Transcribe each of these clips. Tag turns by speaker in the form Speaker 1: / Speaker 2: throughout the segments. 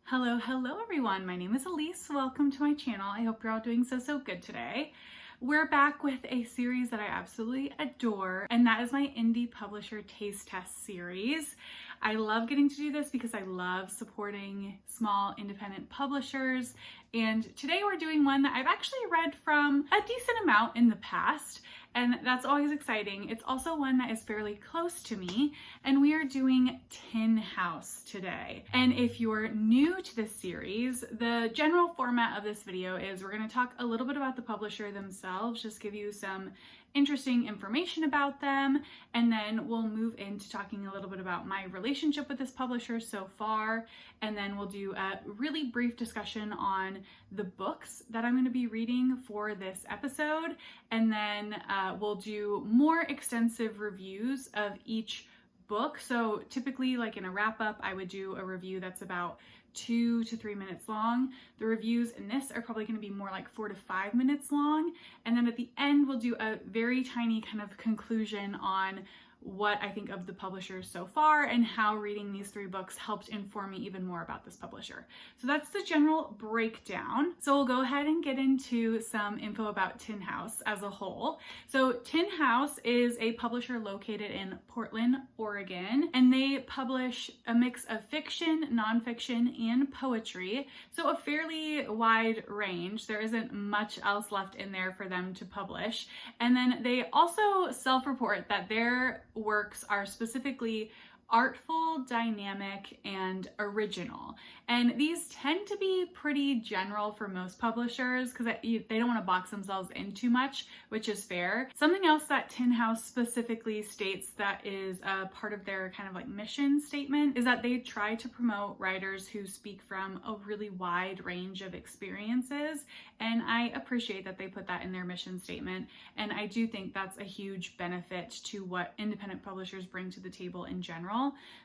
Speaker 1: Hello everyone. My name is Elise. Welcome to my channel. I hope you're all doing so good today. We're back with a series that I absolutely adore, and that is my indie publisher taste test series. I love getting to do this because I love supporting small independent publishers, and today we're doing one that I've actually read from a decent amount in the past, and that's always exciting. It's also one that is fairly close to me, and we are doing Tin House today. And if you're new to this series, the general format of this video is we're going to talk a little bit about the publisher themselves, just give you some interesting information about them, and then we'll move into talking a little bit about my relationship with this publisher so far, and then we'll do a really brief discussion on the books that I'm going to be reading for this episode, and then we'll do more extensive reviews of each book. So typically, like in a wrap-up, I would do a review that's about 2 to 3 minutes long. The reviews in this are probably going to be more like 4 to 5 minutes long. And then at the end, we'll do a very tiny kind of conclusion on what I think of the publisher so far and how reading these 3 books helped inform me even more about this publisher. So that's the general breakdown. So we'll go ahead and get into some info about Tin House as a whole. So Tin House is a publisher located in Portland, Oregon, and they publish a mix of fiction, nonfiction, and poetry. So a fairly wide range. There isn't much else left in there for them to publish. And then they also self-report that their works are specifically artful, dynamic, and original. And these tend to be pretty general for most publishers because they don't want to box themselves in too much, which is fair. Something else that Tin House specifically states that is a part of their kind of like mission statement is that they try to promote writers who speak from a really wide range of experiences. And I appreciate that they put that in their mission statement. And I do think that's a huge benefit to what independent publishers bring to the table in general.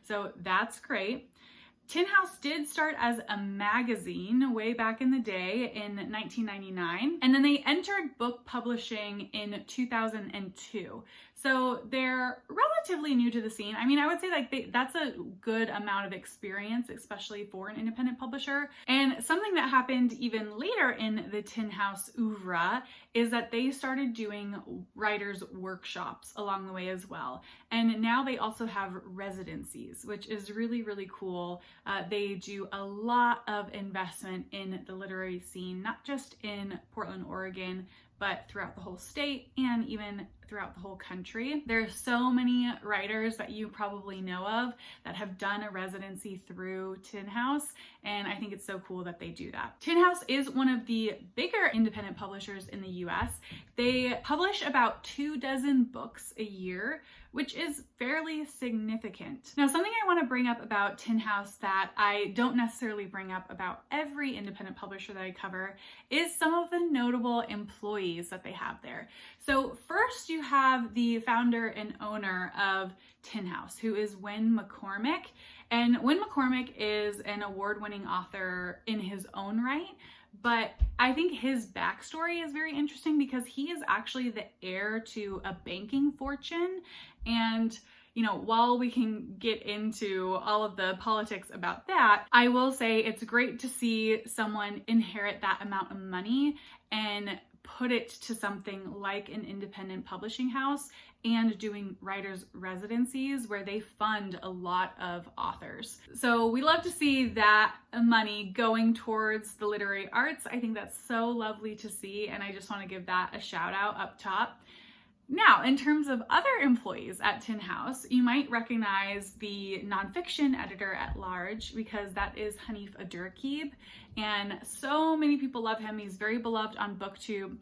Speaker 1: So that's great. Tin House did start as a magazine way back in the day in 1999, and then they entered book publishing in 2002. So they're relatively new to the scene. I mean, I would say like that's a good amount of experience, especially for an independent publisher. And something that happened even later in the Tin House oeuvre is that they started doing writers' workshops along the way as well. And now they also have residencies, which is really, really cool. They do a lot of investment in the literary scene, not just in Portland, Oregon, but throughout the whole state and even throughout the whole country. There are so many writers that you probably know of that have done a residency through Tin House, and I think it's so cool that they do that. Tin House is one of the bigger independent publishers in the US. They publish about 24 books a year, which is fairly significant. Now, something I want to bring up about Tin House that I don't necessarily bring up about every independent publisher that I cover is some of the notable employees that they have there. So first you have the founder and owner of Tin House, who is Win McCormick. And Win McCormick is an award-winning author in his own right, but I think his backstory is very interesting because he is actually the heir to a banking fortune. And you know, while we can get into all of the politics about that, I will say it's great to see someone inherit that amount of money and put it to something like an independent publishing house and doing writers' residencies where they fund a lot of authors. So we love to see that money going towards the literary arts. I think that's so lovely to see, and I just want to give that a shout out up top. Now, in terms of other employees at Tin House, you might recognize the nonfiction editor at large because that is Hanif Abdurraqib, and so many people love him. He's very beloved on BookTube,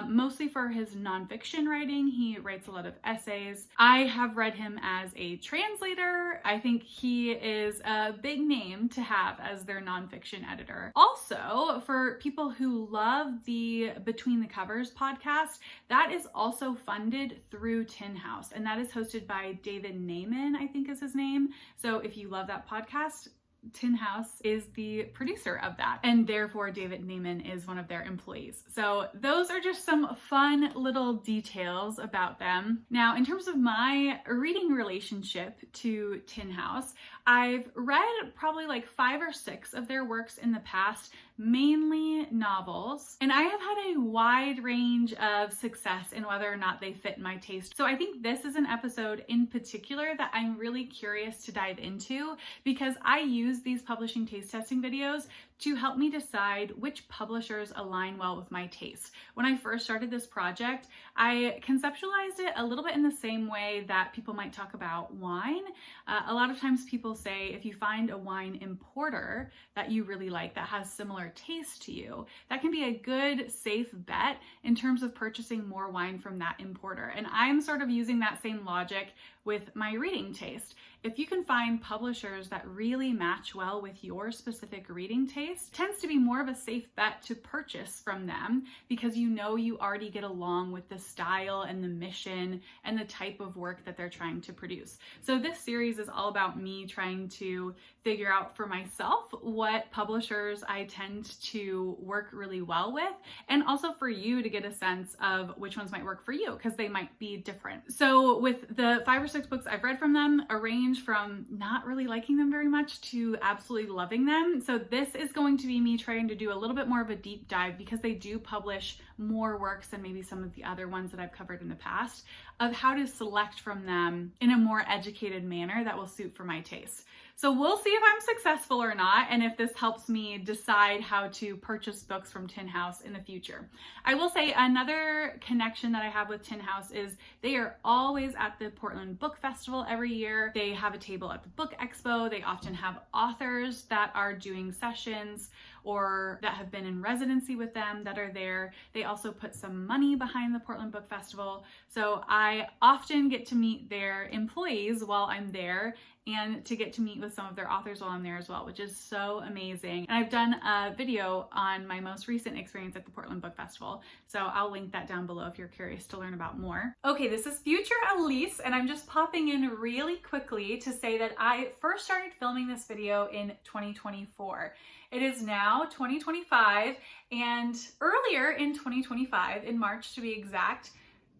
Speaker 1: mostly for his nonfiction writing. He writes a lot of essays. I have read him as a translator. I think he is a big name to have as their nonfiction editor. Also, for people who love the Between the Covers podcast, that is also funded through Tin House, and that is hosted by David Naiman, I think is his name. So if you love that podcast, Tin House is the producer of that, and therefore David Naiman is one of their employees. So those are just some fun little details about them. Now, in terms of my reading relationship to Tin House, I've read probably like 5 or 6 of their works in the past, mainly novels, and I have had a wide range of success in whether or not they fit my taste. So I think this is an episode in particular that I'm really curious to dive into, because I use these publishing taste testing videos to help me decide which publishers align well with my taste. When I first started this project, I conceptualized it a little bit in the same way that people might talk about wine. A lot of times people say if you find a wine importer that you really like that has similar taste to you, that can be a good, safe bet in terms of purchasing more wine from that importer. And I'm sort of using that same logic with my reading taste. If you can find publishers that really match well with your specific reading taste, it tends to be more of a safe bet to purchase from them, because you know you already get along with the style and the mission and the type of work that they're trying to produce. So this series is all about me trying to figure out for myself what publishers I tend to work really well with, and also for you to get a sense of which ones might work for you, because they might be different. So with the 5 or 6 books I've read from them, a range from not really liking them very much to absolutely loving them. So this is going to be me trying to do a little bit more of a deep dive, because they do publish more works than maybe some of the other ones that I've covered in the past, of how to select from them in a more educated manner that will suit for my taste. So we'll see if I'm successful or not, and if this helps me decide how to purchase books from Tin House in the future. I will say another connection that I have with Tin House is they are always at the Portland Book Festival every year. They have a table at the Book Expo. They often have authors that are doing sessions or that have been in residency with them that are there. They also put some money behind the Portland Book Festival. So I often get to meet their employees while I'm there, and to get to meet with some of their authors while I'm there as well, which is so amazing. And I've done a video on my most recent experience at the Portland Book Festival, so I'll link that down below if you're curious to learn about more. Okay, this is future Elise, and I'm just popping in really quickly to say that I first started filming this video in 2024. It is now 2025, and earlier in 2025, in March to be exact,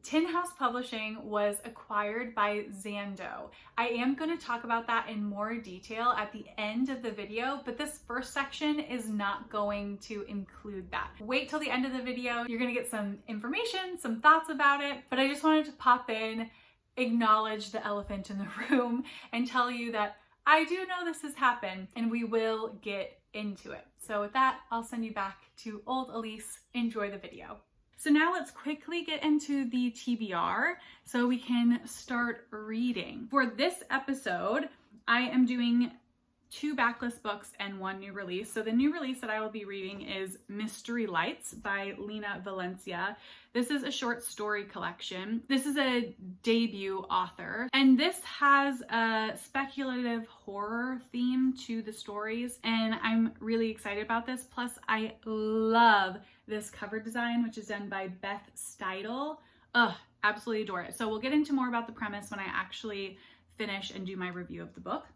Speaker 1: Tin House Publishing was acquired by Zando. I am going to talk about that in more detail at the end of the video, but this first section is not going to include that. Wait till the end of the video. You're going to get some information, some thoughts about it, but I just wanted to pop in, acknowledge the elephant in the room, and tell you that I do know this has happened, and we will get into it. So with that, I'll send you back to old Elise. Enjoy the video. So now let's quickly get into the TBR so we can start reading. For this episode, I am doing 2 backlist books and 1 new release. So the new release that I will be reading is Mystery Lights by Lena, Valencia. This is a short story collection. This is a debut author, and this has a speculative horror theme to the stories, and I'm really excited about this. Plus, I love this cover design, which is done by Beth Steidel. Absolutely adore it. So we'll get into more about the premise when I actually finish and do my review of the book.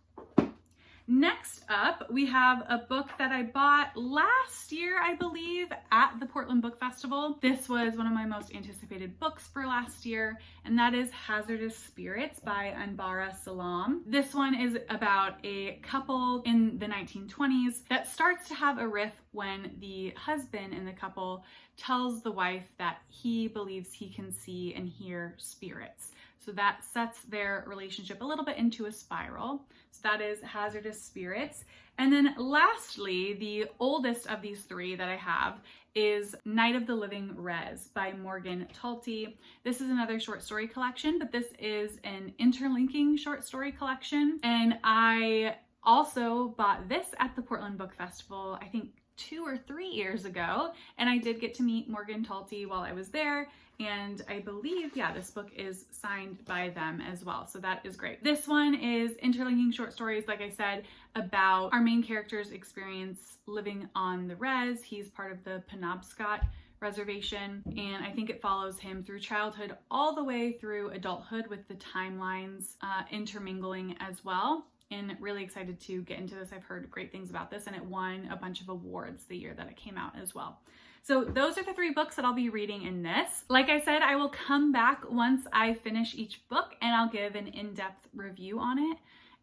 Speaker 1: Next up, we have a book that I bought last year, I believe, at the Portland Book Festival. This was one of my most anticipated books for last year, and that is Hazardous Spirits by Anbara Salam. This one is about a couple in the 1920s that starts to have a rift when the husband in the couple tells the wife that he believes he can see and hear spirits. So that sets their relationship a little bit into a spiral. So that is Hazardous Spirits. And then lastly, the oldest of these 3 that I have is Night of the Living Res by Morgan Talty. This is another short story collection, but this is an interlinking short story collection. And I also bought this at the Portland Book Festival, I think 2 or 3 years ago, and I did get to meet Morgan Talty while I was there, and I believe, yeah, this book is signed by them as well, so that is great. This one is interlinking short stories, like I said, about our main character's experience living on the res. He's part of the Penobscot Reservation, and I think it follows him through childhood all the way through adulthood, with the timelines intermingling as well. and really excited to get into this. I've heard great things about this, and it won a bunch of awards the year that it came out as well. So those are the 3 books that I'll be reading in this. Like I said, I will come back once I finish each book and I'll give an in-depth review on it,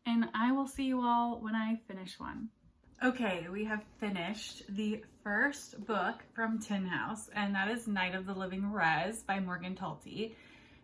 Speaker 1: and I will see you all when I finish one. Okay, we have finished the first book from Tin House, and that is Night of the Living Res by Morgan Talty.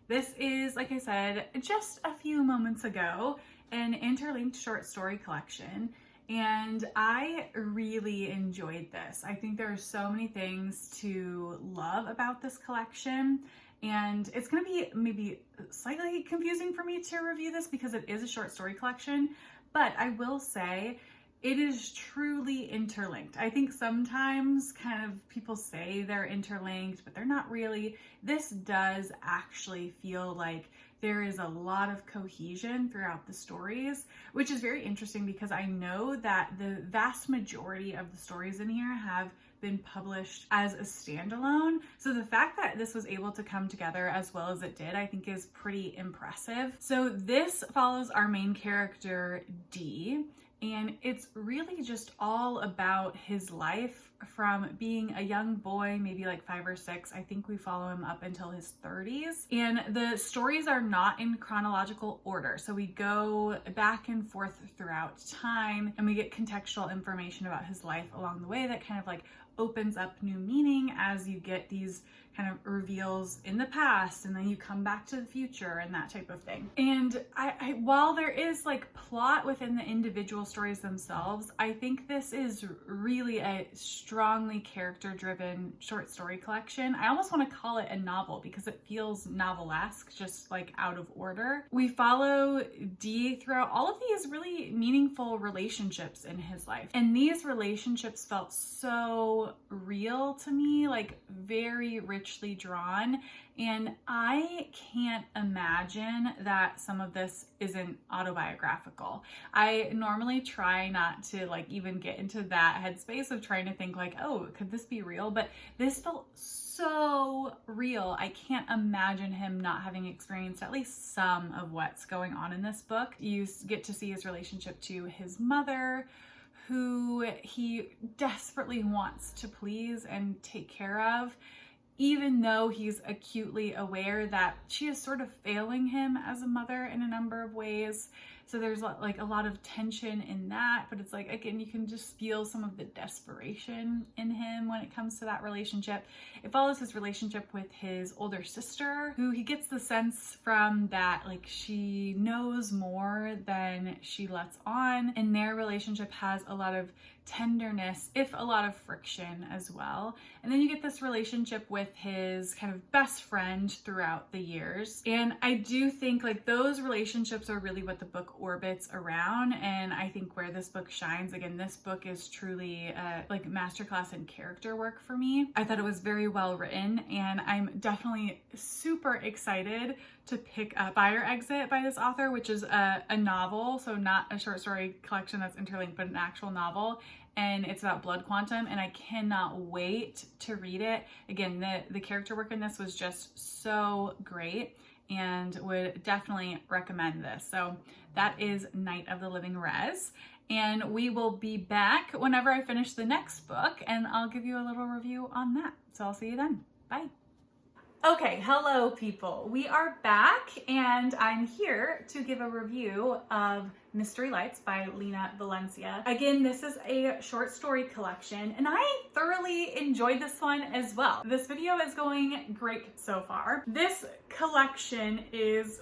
Speaker 1: This is, like I said, just a few moments ago, an interlinked short story collection, and I really enjoyed this. I think there are so many things to love about this collection, and it's going to be maybe slightly confusing for me to review this because it is a short story collection, but I will say it is truly interlinked. I think sometimes kind of people say they're interlinked, but they're not really. This does actually feel like there is a lot of cohesion throughout the stories, which is very interesting because I know that the vast majority of the stories in here have been published as a standalone. So the fact that this was able to come together as well as it did, I think is pretty impressive. So this follows our main character, D, and it's really just all about his life from being a young boy, maybe like 5 or 6. I think we follow him up until his 30s. And the stories are not in chronological order. So we go back and forth throughout time, and we get contextual information about his life along the way that kind of like opens up new meaning as you get these kind of reveals in the past, and then you come back to the future and that type of thing. And I while there is like plot within the individual stories themselves, I think this is really a strongly character-driven short story collection. I almost want to call it a novel because it feels novelesque, just like out of order. We follow D throughout all of these really meaningful relationships in his life, and these relationships felt so real to me, like very richly drawn, and I can't imagine that some of this isn't autobiographical. I normally try not to like even get into that headspace of trying to think like, oh, could this be real? But this felt so real. I can't imagine him not having experienced at least some of what's going on in this book. You get to see his relationship to his mother, who he desperately wants to please and take care of, even though he's acutely aware that she is sort of failing him as a mother in a number of ways. So there's like a lot of tension in that, but it's like, again, you can just feel some of the desperation in him when it comes to that relationship. It follows his relationship with his older sister, who he gets the sense from that like she knows more than she lets on, and their relationship has a lot of tenderness, if a lot of friction as well. And then you get this relationship with his kind of best friend throughout the years. And I do think like those relationships are really what the book orbits around, and I think where this book shines. Again, this book is truly like masterclass in character work for me. I thought it was very well written, and I'm definitely super excited to pick up Fire Exit by this author, which is a novel, so not a short story collection that's interlinked, but an actual novel. And it's about blood quantum, and I cannot wait to read it. Again, the character work in this was just so great, and would definitely recommend this. So that is Night of the Living Res, and we will be back whenever I finish the next book, and I'll give you a little review on that. So I'll see you then. Bye. Okay, hello people. We are back, and I'm here to give a review of Mystery Lights by Lena, Valencia. Again, this is a short story collection, and I thoroughly enjoyed this one as well. This video is going great so far. This collection is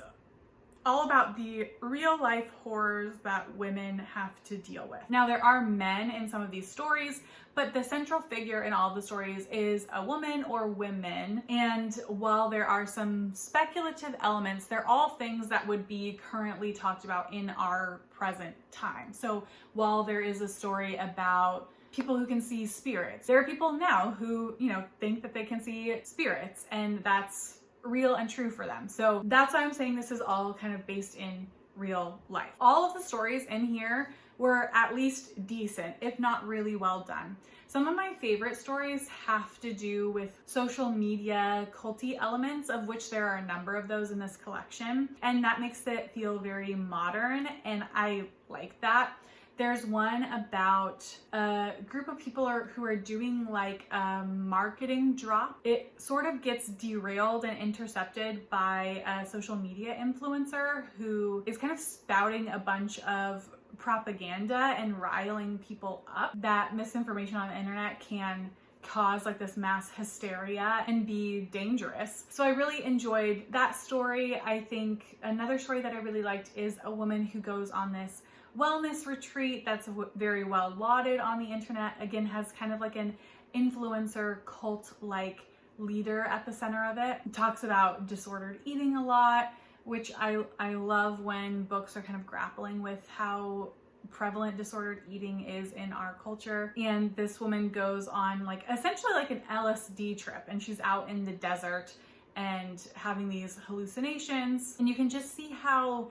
Speaker 1: all about the real life horrors that women have to deal with. Now, there are men in some of these stories, but the central figure in all the stories is a woman or women. And while there are some speculative elements, they're all things that would be currently talked about in our present time. So while there is a story about people who can see spirits, there are people now who, think that they can see spirits, and that's real and true for them. So that's why I'm saying this is all kind of based in real life. All of the stories in here were at least decent, if not really well done. Some of my favorite stories have to do with social media culty elements, of which there are a number of those in this collection, and that makes it feel very modern, and I like that. There's one about a group of people who are doing like a marketing drop. It sort of gets derailed and intercepted by a social media influencer who is kind of spouting a bunch of propaganda and riling people up. That misinformation on the internet can cause like this mass hysteria and be dangerous. So I really enjoyed that story. I think another story that I really liked is a woman who goes on this wellness retreat that's very well lauded on the internet. Again, has kind of like an influencer cult-like leader at the center of it. It talks about disordered eating a lot, which I love when books are kind of grappling with how prevalent disordered eating is in our culture. And this woman goes on like essentially like an LSD trip, and she's out in the desert and having these hallucinations, and you can just see how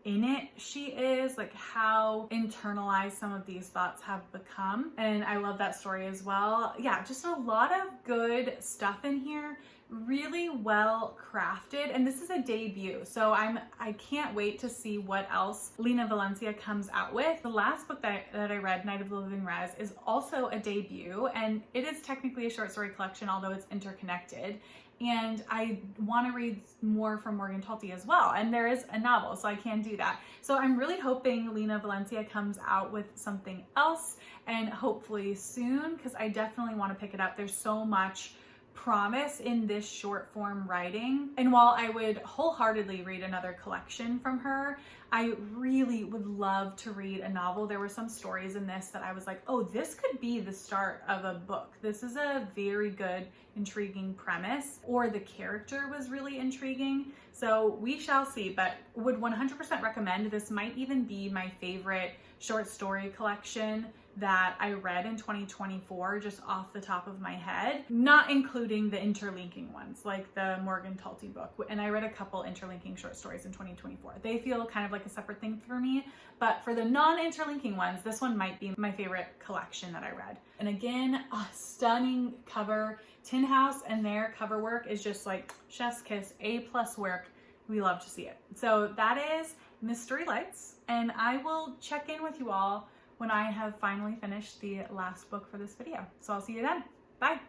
Speaker 1: in it she is, like how internalized some of these thoughts have become. And I love that story as well. Yeah, just a lot of good stuff in here, really well crafted, and this is a debut, so I can't wait to see what else Lena Valencia comes out with. The last book that I read, Night of the Living Res, is also a debut, and it is technically a short story collection, although it's interconnected. And I want to read more from Morgan Talty as well, and there is a novel, so I can do that. So I'm really hoping Lena Valencia comes out with something else, and hopefully soon, because I definitely want to pick it up. There's so much promise in this short form writing, and while I would wholeheartedly read another collection from her, I really would love to read a novel. There were some stories in this that I was like, oh, this could be the start of a book. This is a very good, intriguing premise, or the character was really intriguing. So we shall see, but would 100% recommend. This might even be my favorite short story collection that I read in 2024, just off the top of my head, not including the interlinking ones like the Morgan Talty book. And I read a couple interlinking short stories in 2024. They feel kind of like a separate thing for me, but for the non-interlinking ones, this one might be my favorite collection that I read. And again, a stunning cover. Tin House and their cover work is just like chef's kiss, A+ work. We love to see it. So that is Mystery Lights, and I will check in with you all when I have finally finished the last book for this video. So I'll see you then. Bye.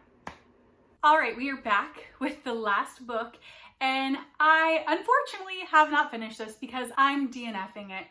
Speaker 1: All right, we are back with the last book, and I unfortunately have not finished this because I'm DNFing it.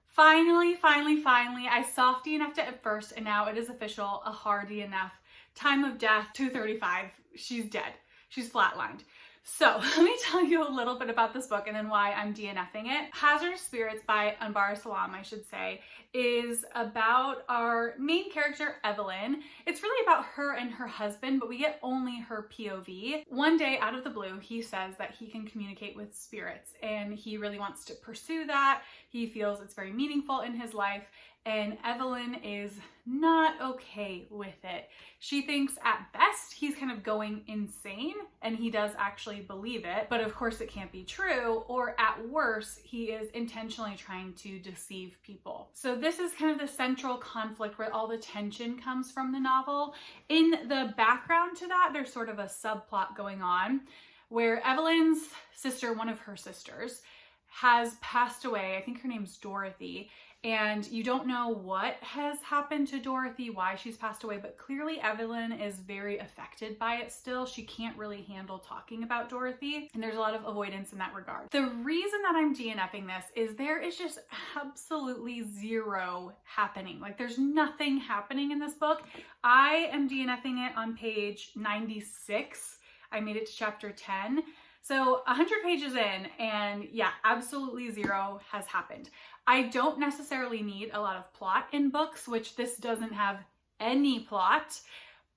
Speaker 1: Finally, I soft DNF'd it at first, and now it is official, a hard DNF. Time of death, 2:35. She's dead. She's flatlined. So let me tell you a little bit about this book and then why I'm DNFing it. Hazardous Spirits by Anbara Salam, I should say, is about our main character, Evelyn. It's really about her and her husband, but we get only her POV. One day, out of the blue, he says that he can communicate with spirits, and he really wants to pursue that. He feels it's very meaningful in his life, and Evelyn is not okay with it. She thinks at best he's kind of going insane, and he does actually believe it, but of course it can't be true, or at worst, he is intentionally trying to deceive people. So this is kind of the central conflict where all the tension comes from the novel. In the background to that, there's sort of a subplot going on where Evelyn's sister, one of her sisters, has passed away. I think her name's Dorothy. And you don't know what has happened to Dorothy, why she's passed away, but clearly Evelyn is very affected by it still. She can't really handle talking about Dorothy, and there's a lot of avoidance in that regard. The reason that I'm DNFing this is there is just absolutely zero happening. Like, there's nothing happening in this book. I am DNFing it on page 96. I made it to chapter 10. So 100 pages in, and yeah, absolutely zero has happened. I don't necessarily need a lot of plot in books, which this doesn't have any plot,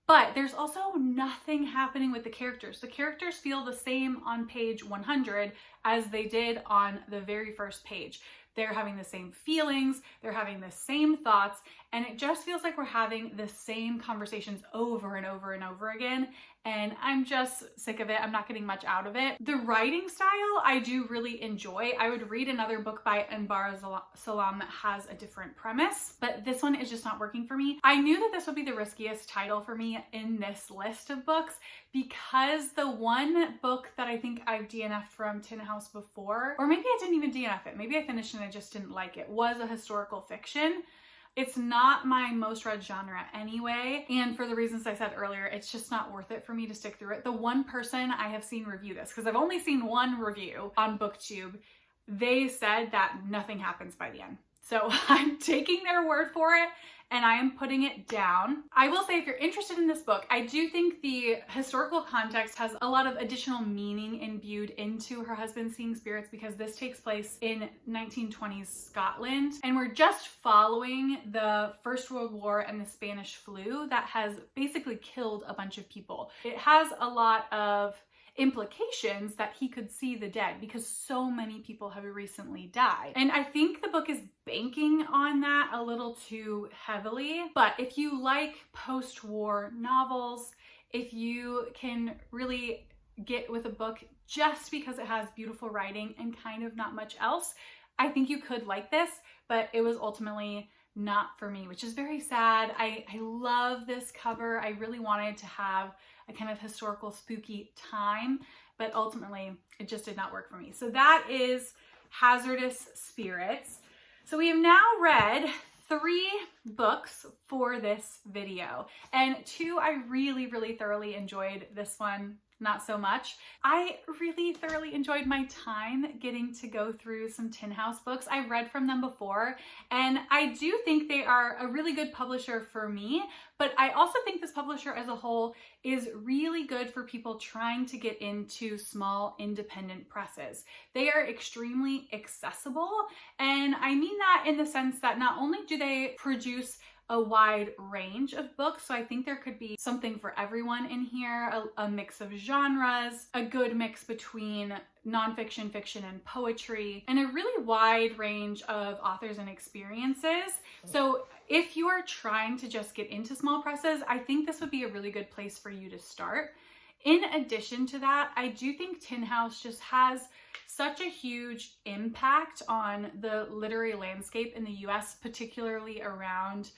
Speaker 1: but there's also nothing happening with the characters. The characters feel the same on page 100 as they did on the very first page. they're having the same feelings, they're having the same thoughts, and it just feels like we're having the same conversations over and over and over again. And I'm just sick of it. I'm not getting much out of it. The writing style I do really enjoy. I would read another book by Anbara Salam that has a different premise, but this one is just not working for me. I knew that this would be the riskiest title for me in this list of books because the one book that I think I've DNF'd from Tin House before, or maybe I didn't even DNF it, maybe I finished and I just didn't like it, was a historical fiction. It's not my most read genre anyway, and for the reasons I said earlier, it's just not worth it for me to stick through it. The one person I have seen review this, because I've only seen one review on BookTube, they said that nothing happens by the end. So I'm taking their word for it and I am putting it down. I will say if you're interested in this book, I do think the historical context has a lot of additional meaning imbued into her husband seeing spirits because this takes place in 1920s Scotland. And we're just following the First World War and the Spanish flu that has basically killed a bunch of people. It has a lot of implications that he could see the dead because so many people have recently died. And I think the book is banking on that a little too heavily. But if you like post-war novels, if you can really get with a book just because it has beautiful writing and kind of not much else, I think you could like this, but it was ultimately not for me, which is very sad. I love this cover. I really wanted to have a kind of historical spooky time, but ultimately it just did not work for me. So that is Hazardous Spirits. So we have now read 3 books for this video, and 2 I really thoroughly enjoyed. This one not so much. I really thoroughly enjoyed my time getting to go through some Tin House books. I read from them before, and I do think they are a really good publisher for me, but I also think this publisher as a whole is really good for people trying to get into small independent presses. They are extremely accessible, and I mean that in the sense that not only do they produce a wide range of books, so I think there could be something for everyone in here, a mix of genres, a good mix between nonfiction, fiction, and poetry, and a really wide range of authors and experiences. So if you are trying to just get into small presses, I think this would be a really good place for you to start. In addition to that, I do think Tin House just has such a huge impact on the literary landscape in the US, particularly around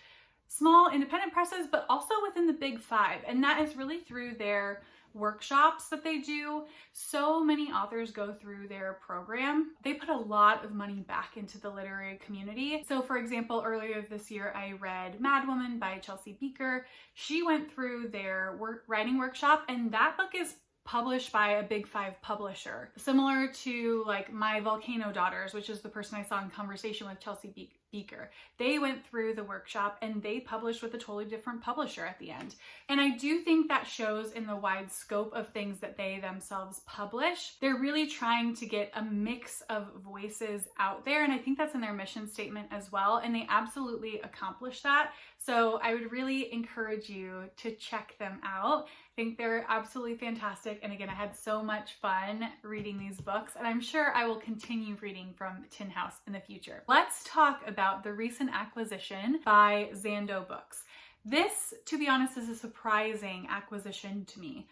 Speaker 1: small independent presses, but also within the big 5. And that is really through their workshops that they do. So many authors go through their program. They put a lot of money back into the literary community. So for example, earlier this year, I read Madwoman by Chelsea Beaker. She went through their writing workshop, and that book is published by a big 5 publisher, similar to like My Volcano Daughters, which is the person I saw in conversation with, Chelsea Beaker. They went through the workshop and they published with a totally different publisher at the end. And I do think that shows in the wide scope of things that they themselves publish. They're really trying to get a mix of voices out there, and I think that's in their mission statement as well, and they absolutely accomplish that. So I would really encourage you to check them out. I think they're absolutely fantastic, and again, I had so much fun reading these books, and I'm sure I will continue reading from Tin House in the future. Let's talk about the recent acquisition by Zando Books. This, to be honest, is a surprising acquisition to me.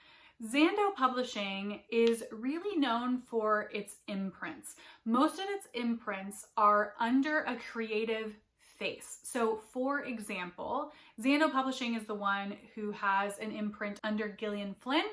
Speaker 1: Zando Publishing is really known for its imprints. Most of its imprints are under a creative face. So for example, Zando Publishing is the one who has an imprint under Gillian Flynn,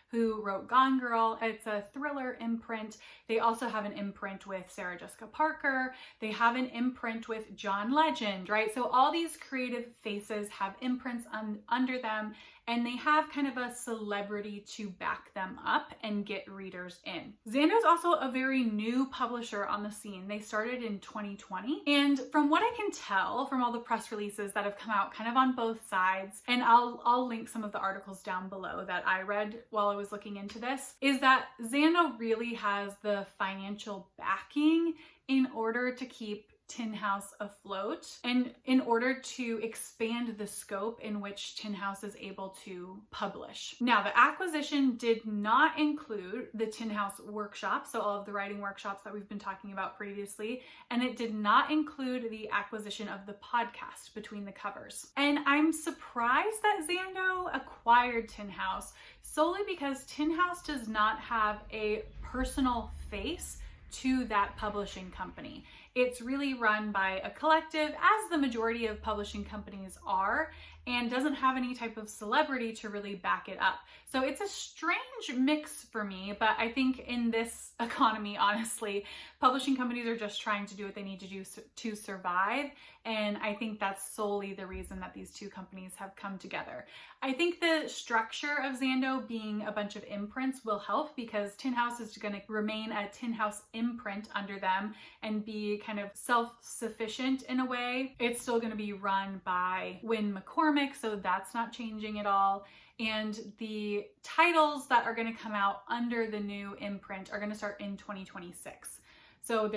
Speaker 1: who wrote Gone Girl. It's a thriller imprint. They also have an imprint with Sarah Jessica Parker. They have an imprint with John Legend, right? So all these creative faces have imprints under them, and they have kind of a celebrity to back them up and get readers in. Zando is also a very new publisher on the scene. They started in 2020. And from what I can tell from all the press releases that have come out kind of on both sides, and I'll link some of the articles down below that I read while I was looking into this, is that Zando really has the financial backing in order to keep Tin House afloat, and in order to expand the scope in which Tin House is able to publish. Now, the acquisition did not include the Tin House workshop, so all of the writing workshops that we've been talking about previously, and it did not include the acquisition of the podcast between the covers. And I'm surprised that Zando acquired Tin House solely because Tin House does not have a personal face to that publishing company. It's really run by a collective, as the majority of publishing companies are, and doesn't have any type of celebrity to really back it up. So it's a strange mix for me, but I think in this economy, honestly, publishing companies are just trying to do what they need to do to survive. And I think that's solely the reason that these two companies have come together. I think the structure of Zando being a bunch of imprints will help, because Tin House is going to remain a Tin House imprint under them and be kind of self-sufficient in a way. It's still going to be run by Wynn McCormick, so that's not changing at all. And the titles that are going to come out under the new imprint are going to start in 2026. So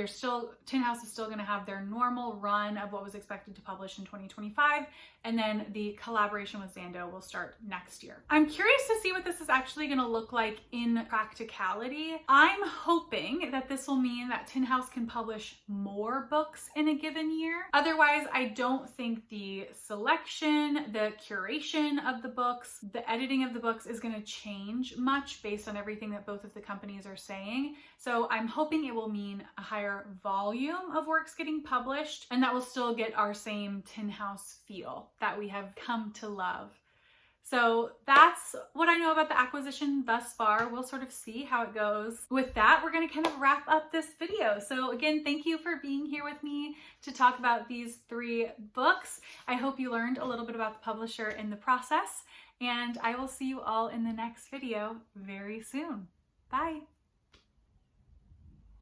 Speaker 1: Tin House is still going to have their normal run of what was expected to publish in 2025, and then the collaboration with Zando will start next year. I'm curious to see what this is actually going to look like in practicality. I'm hoping that this will mean that Tin House can publish more books in a given year. Otherwise, I don't think the selection, the curation of the books, the editing of the books is going to change much based on everything that both of the companies are saying. So I'm hoping it will mean a higher volume of works getting published, and that will still get our same Tin House feel that we have come to love. So that's what I know about the acquisition thus far. We'll sort of see how it goes. With that, we're going to kind of wrap up this video. So again, thank you for being here with me to talk about these 3 books. I hope you learned a little bit about the publisher in the process, and I will see you all in the next video very soon. Bye.